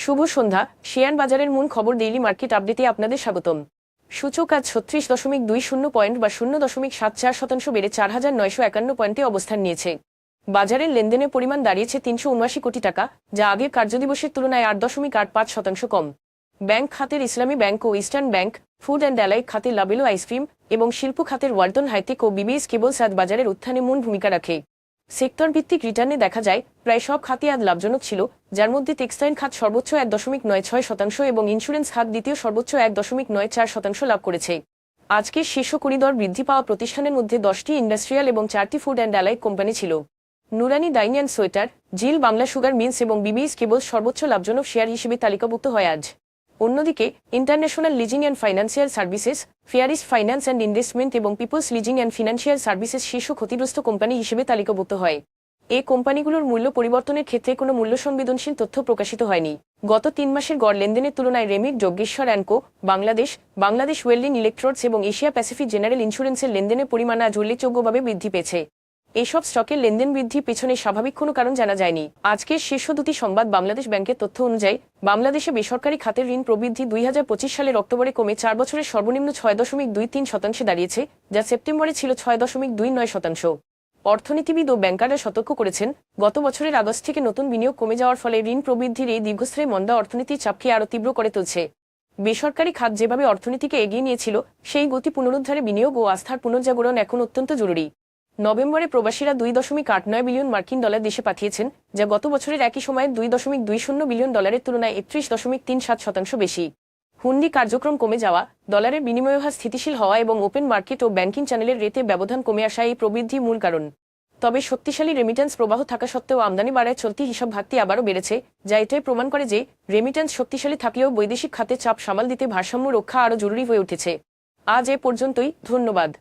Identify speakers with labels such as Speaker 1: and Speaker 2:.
Speaker 1: শুভ সন্ধ্যা। Share বাজারের মূল খবর ডেইলি মার্কেট আপডেটে আপনাদের স্বাগতম। সূচক আজ 36.20 পয়েন্ট বা 0.74% বেড়ে 4,951 পয়েন্টে অবস্থান নিয়েছে। বাজারের লেনদেনের পরিমাণ দাঁড়িয়েছে 379 কোটি টাকা, যা আগের কার্যদিবসের তুলনায় 8.85% কম। ব্যাংক খাতের ইসলামী ব্যাংক ও eastern bank, food and allied খাতের লাবেলো আইসক্রিম এবং শিল্প খাতের ওয়ালটন হাইটেক ও বিবিএস কেবলস আজ বাজারের উত্থানে মূল ভূমিকা রাখে। সেক্টর ভিত্তিক রিটার্নে দেখা যায় প্রায় সব খাতই আজ লাভজনক ছিল, যার মধ্যে টেক্সটাইল খাত সর্বোচ্চ 1.96% এবং ইন্স্যুরেন্স খাত দ্বিতীয় সর্বোচ্চ 1.94% লাভ করেছে। আজকের শীর্ষ করিডর বৃদ্ধি পাওয়া প্রতিষ্ঠানের মধ্যে 10টি ইন্ডাস্ট্রিয়াল এবং 4টি ফুড অ্যান্ড অ্যালাই কোম্পানি ছিল। Nurani dyeing and sweater, zeal Bangla sugar mills এবং বিবিএস কেবলস সর্বোচ্চ লাভজনক শেয়ার হিসেবে তালিকাভুক্ত হয় আজ। অন্যদিকে international leasing and financial services, ফেয়ারিস ফাইন্যান্স অ্যান্ড ইনভেস্টমেন্ট এবং people's leasing and financial services শীর্ষ ক্ষতিগ্রস্ত কোম্পানি হিসেবে তালিকাভুক্ত হয়। এই কোম্পানিগুলোর মূল্য পরিবর্তনের ক্ষেত্রে কোনো মূল্য সংবেদনশীল তথ্য প্রকাশিত হয়নি। গত 3 মাসের গড় লেনদেনের তুলনায় remit, Yogeshwar and co, Bangladesh welding electrodes এবং এশিয়া প্যাসিফিক জেনারেল ইন্স্যুরেন্সের লেনদেনের পরিমাণ আজ উল্লেখযোগ্যভাবে বৃদ্ধি পেয়েছে। এসব স্টকের লেনদেন বৃদ্ধির পেছনে স্বাভাবিক কোনো কারণ জানা যায়নি। আজকের শীর্ষ দুটি সংবাদ। বাংলাদেশ ব্যাংকের তথ্য অনুযায়ী বাংলাদেশে বেসরকারি খাতের ঋণ প্রবৃদ্ধি 2025 সালের অক্টোবরে কমে 4 বছরের সর্বনিম্ন 6.23% দাঁড়িয়েছে, যা সেপ্টেম্বরে ছিল 6.29%। অর্থনীতিবিদ ও ব্যাংকাররা সতর্ক করেছেন, গত বছরের আগস্ট থেকে নতুন বিনিয়োগ কমে যাওয়ার ফলে ঋণ প্রবৃদ্ধির এই দীর্ঘস্থায়ী মন্দা অর্থনীতির চাপকে আরও তীব্র করে তুলছে। বেসরকারি খাত যেভাবে অর্থনীতিকে এগিয়ে নিয়েছিল, সেই গতি পুনরুদ্ধারে বিনিয়োগ ও আস্থার পুনর্জাগরণ এখন অত্যন্ত জরুরি। নভেম্বরে প্রবাসীরা $2.89 বিলিয়ন মার্কিন ডলার দেশে পাঠিয়েছেন, যা গত বছরের একই সময়ে $2.20 বিলিয়ন ডলারের তুলনায় 31.37% বেশি। হুন্ডি কার্যক্রম কমে যাওয়া, ডলারের বিনিময় স্থিতিশীল হওয়া এবং ওপেন মার্কেট ও ব্যাংকিং চ্যানেলের রেটে ব্যবধান কমে আসা এই প্রবৃদ্ধি মূল কারণ। তবে শক্তিশালী রেমিট্যান্স প্রবাহ থাকা সত্ত্বেও আমদানি বাড়ায় চলতি হিসাব ঘাটতি আবারও বেড়েছে, যা এটাই প্রমাণ করে যে রেমিট্যান্স শক্তিশালী থাকলেও বৈদেশিক খাতে চাপ সামাল দিতে ভারসাম্য রক্ষা আরও জরুরি হয়ে উঠেছে। আজ এ পর্যন্তই, ধন্যবাদ।